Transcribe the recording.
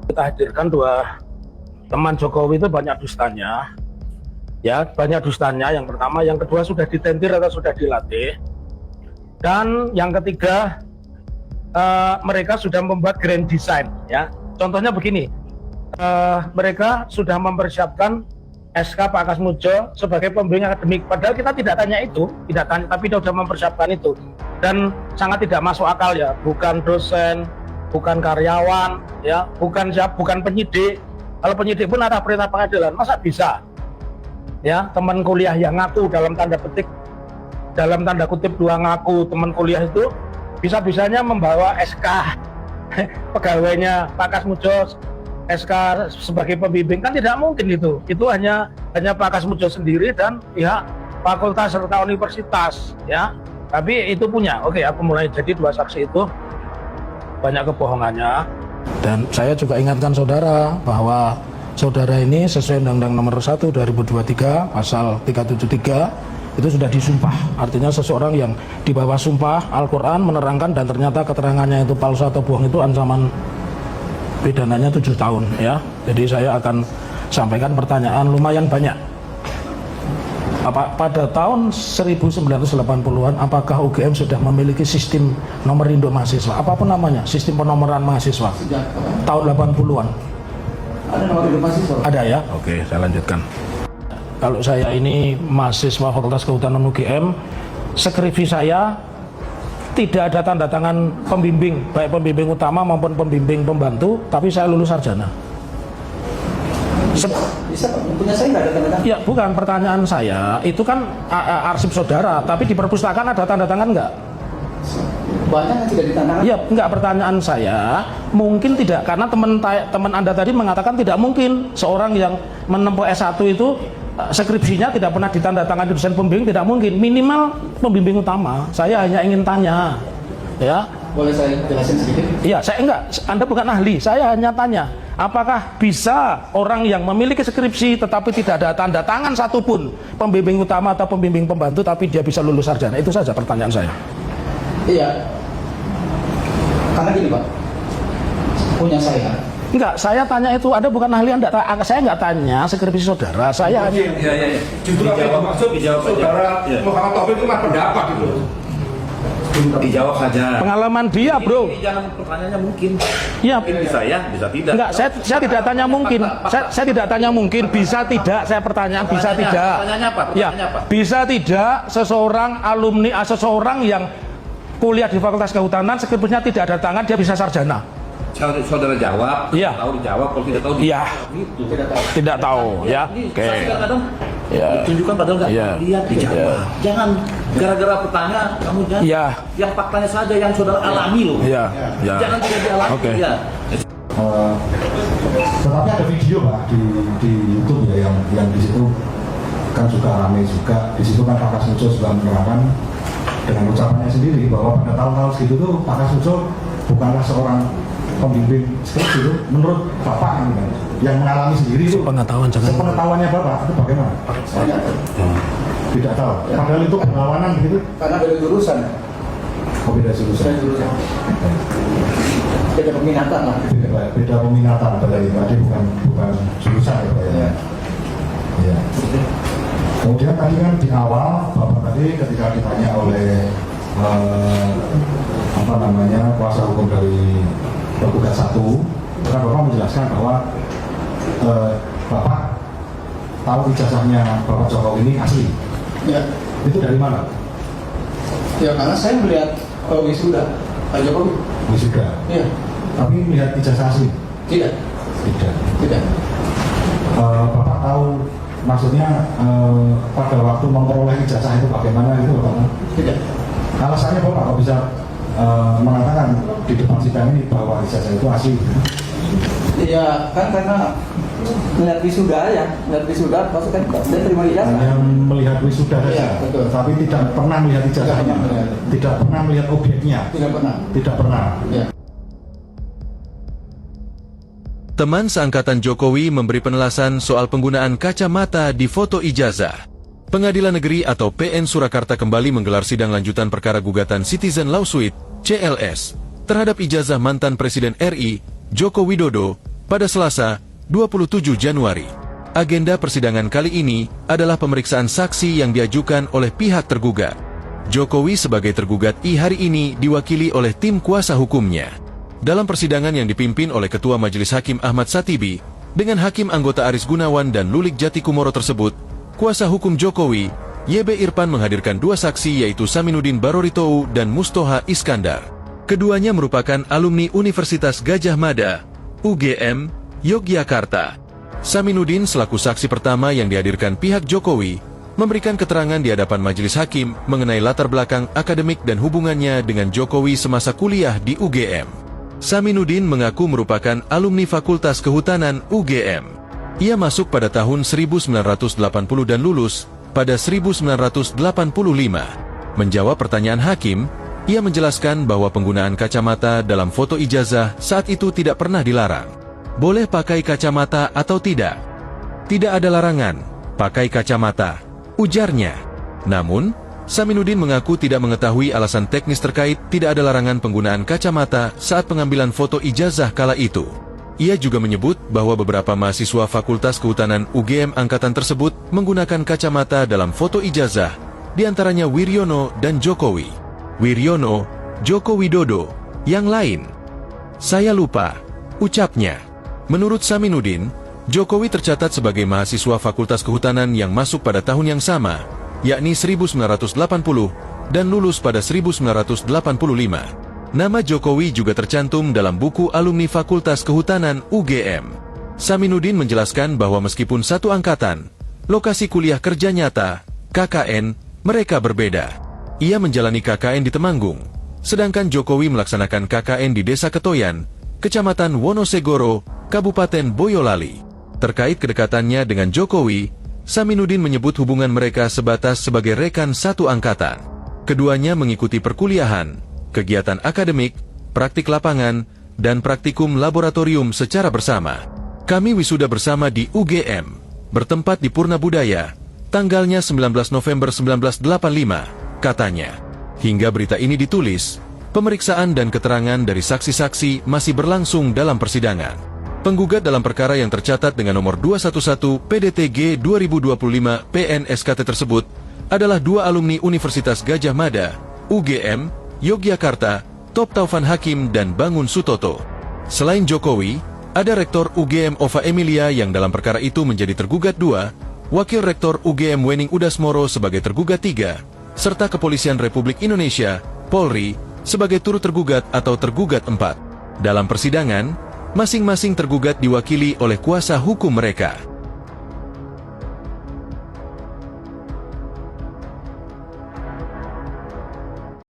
Kita hadirkan dua teman Jokowi itu banyak dustanya, ya banyak dustanya. Yang pertama, yang kedua sudah ditentir atau sudah dilatih, dan yang ketiga mereka sudah membuat grand design. Ya, contohnya begini, mereka sudah mempersiapkan SK Pak Kasmujo sebagai pembimbing akademik. Padahal kita tidak tanya itu, tidak tanya, tapi dia sudah mempersiapkan itu, dan sangat tidak masuk akal ya. Bukan dosen, bukan karyawan, ya, bukan penyidik. Kalau penyidik pun ada perintah pengadilan, masa bisa? Ya, teman kuliah yang ngaku dalam tanda kutip dua ngaku teman kuliah itu bisa-bisanya membawa SK pegawainya Pak Kasmujo, SK sebagai pembimbing, kan tidak mungkin itu. Itu hanya Pak Kasmujo sendiri dan pihak fakultas serta universitas, ya. Tapi itu punya. Oke, aku mulai. Jadi dua saksi itu banyak kebohongannya. Dan saya juga ingatkan saudara bahwa saudara ini sesuai Undang-Undang Nomor 1 2023 Pasal 373 itu sudah disumpah. Artinya seseorang yang di bawah sumpah Al-Quran menerangkan dan ternyata keterangannya itu palsu atau bohong, itu ancaman pidananya 7 tahun, ya. Jadi saya akan sampaikan pertanyaan lumayan banyak. Pada tahun 1980-an apakah UGM sudah memiliki sistem nomor induk mahasiswa, apapun namanya, sistem penomoran mahasiswa? Tahun 80-an. Ada nomor induk mahasiswa? Ada, ya. Oke, saya lanjutkan. Kalau saya ini mahasiswa Fakultas Kehutanan UGM, skripsi saya tidak ada tanda tangan pembimbing, baik pembimbing utama maupun pembimbing pembantu, tapi saya lulus sarjana. Bisa, punya saya nggak ada tanda tangan? Ya, bukan, pertanyaan saya itu kan arsip saudara, tapi di perpustakaan ada tanda tangan nggak? Banyak yang tidak ditandatangan. Ya, enggak, pertanyaan saya mungkin tidak, karena teman Anda tadi mengatakan tidak mungkin seorang yang menempuh S1 itu skripsinya tidak pernah ditandatangani dosen pembimbing, tidak mungkin. Minimal pembimbing utama. Saya hanya ingin tanya, ya. Boleh saya jelasin sedikit? Iya, saya enggak, Anda bukan ahli, saya hanya tanya, apakah bisa orang yang memiliki skripsi tetapi tidak ada tanda tangan satupun pembimbing utama atau pembimbing pembantu tapi dia bisa lulus sarjana? Itu saja pertanyaan saya. Iya. Karena gini Pak, punya saya. Enggak, saya tanya itu, Anda bukan ahli, saya enggak tanya skripsi saudara, saya hanya... Iya. Justru dijawab saudara Muhammad Taufik itu mah pendapat gitu. Dijawab saja. Pengalaman dia, bro. Jangan pertanyaannya mungkin. Iya. Bisa ya, bisa tidak. Enggak, saya tidak tanya mungkin. Saya tidak tanya mungkin, bisa tidak, saya pertanyaan bisa tidak. Pertanyaannya apa? Ya, apa? bisa tidak seseorang alumni, seseorang yang kuliah di Fakultas Kehutanan, skripsinya tidak ada tangan, dia bisa sarjana? Saudara jawab, iya. Tahu dijawab, kalau tidak tahu iya. Gitu. Tidak tahu, ya. Oke. Kadang ya. Tunjukkan padahal nggak lihat, dijawab. Ya. Jangan gara-gara pertanyaan kamu jangan. Ya. Yang faktanya saja yang saudara alami loh. Ya. Ya. Jangan tidak dialami. Oke. Ya. Tetapi ada video Pak di YouTube ya yang di situ kan juga ramai juga. Di situ kan Pak Kasmujo juga menerangkan dengan ucapannya sendiri bahwa pada tahun-tahun segitu tuh Pak Kasmujo bukanlah seorang pembimbing skripsi itu, menurut Bapak yang mengalami sendiri itu. Sepengetahuannya Bapak itu bagaimana? Saya tidak tahu. Padahal itu perlawanan begitu. karena beda jurusan. Oh, beda jurusan. Beda peminatan lah. Beda peminatan berarti bukan jurusan ya Pak ya. Ya. Kemudian tadi kan di awal Bapak tadi ketika ditanya oleh kuasa hukum dari Tergugat 1, kan Bapak menjelaskan bahwa Bapak tahu ijazahnya Bapak Jokowi ini asli. Ya. Itu dari mana? Ya karena saya melihat wisuda Pak Jokowi. Wisuda. Iya. Tapi melihat ijazah asli? Tidak. Tidak. Bapak tahu maksudnya pada waktu memperoleh ijazah itu bagaimana itu Bapak? Tidak. Alasannya Bapak kok bisa mengatakan di depan sidang ini bahwa ijazah itu asli? Iya kan karena melihat wisuda ya, maksudnya dia terima ijazah. Hanya melihat wisuda saja, Iya, betul. tapi tidak pernah melihat ijazahnya, tidak pernah melihat objeknya, Tidak pernah. Ya. Teman seangkatan Jokowi memberi penjelasan soal penggunaan kacamata di foto ijazah. Pengadilan Negeri atau PN Surakarta kembali menggelar sidang lanjutan perkara gugatan Citizen Lawsuit (CLS) terhadap ijazah mantan Presiden RI Joko Widodo pada Selasa, 27 Januari. Agenda persidangan kali ini adalah pemeriksaan saksi yang diajukan oleh pihak tergugat. Jokowi sebagai tergugat hari ini diwakili oleh tim kuasa hukumnya. Dalam persidangan yang dipimpin oleh Ketua Majelis Hakim Ahmad Satibi, dengan Hakim anggota Aris Gunawan dan Lulik Jatikumoro tersebut, kuasa hukum Jokowi, YB Irfan menghadirkan dua saksi yaitu Saminuddin Baroritou dan Mustoha Iskandar. Keduanya merupakan alumni Universitas Gadjah Mada, UGM, Yogyakarta. Saminuddin selaku saksi pertama yang dihadirkan pihak Jokowi, memberikan keterangan di hadapan majelis hakim mengenai latar belakang akademik dan hubungannya dengan Jokowi semasa kuliah di UGM. Saminuddin mengaku merupakan alumni Fakultas Kehutanan UGM. Ia masuk pada tahun 1980 dan lulus pada 1985. Menjawab pertanyaan hakim, ia menjelaskan bahwa penggunaan kacamata dalam foto ijazah saat itu tidak pernah dilarang. Boleh pakai kacamata atau tidak? Tidak ada larangan, pakai kacamata, ujarnya. Namun, Saminuddin mengaku tidak mengetahui alasan teknis terkait tidak ada larangan penggunaan kacamata saat pengambilan foto ijazah kala itu. Ia juga menyebut bahwa beberapa mahasiswa Fakultas Kehutanan UGM angkatan tersebut menggunakan kacamata dalam foto ijazah, diantaranya Wiryono dan Jokowi. Wiryono, Joko Widodo, yang lain. Saya lupa, ucapnya. Menurut Saminuddin, Jokowi tercatat sebagai mahasiswa Fakultas Kehutanan yang masuk pada tahun yang sama, yakni 1980, dan lulus pada 1985. Nama Jokowi juga tercantum dalam buku alumni Fakultas Kehutanan UGM. Saminuddin menjelaskan bahwa meskipun satu angkatan, lokasi kuliah kerja nyata, KKN, mereka berbeda. Ia menjalani KKN di Temanggung, sedangkan Jokowi melaksanakan KKN di Desa Ketoyan, Kecamatan Wonosegoro, Kabupaten Boyolali. Terkait kedekatannya dengan Jokowi, Saminuddin menyebut hubungan mereka sebatas sebagai rekan satu angkatan. Keduanya mengikuti perkuliahan, kegiatan akademik, praktik lapangan, dan praktikum laboratorium secara bersama. Kami wisuda bersama di UGM, bertempat di Purna Budaya, tanggalnya 19 November 1985, katanya. Hingga berita ini ditulis, pemeriksaan dan keterangan dari saksi-saksi masih berlangsung dalam persidangan. Penggugat dalam perkara yang tercatat dengan nomor 211 PDTG 2025 PNSKT tersebut adalah dua alumni Universitas Gadjah Mada, UGM, Yogyakarta, Top Taufan Hakim dan Bangun Sutoto. Selain Jokowi, ada Rektor UGM Ova Emilia yang dalam perkara itu menjadi tergugat 2, Wakil Rektor UGM Wening Udasmoro sebagai tergugat 3, serta Kepolisian Republik Indonesia, Polri, sebagai turut tergugat atau tergugat 4. Dalam persidangan, masing-masing tergugat diwakili oleh kuasa hukum mereka.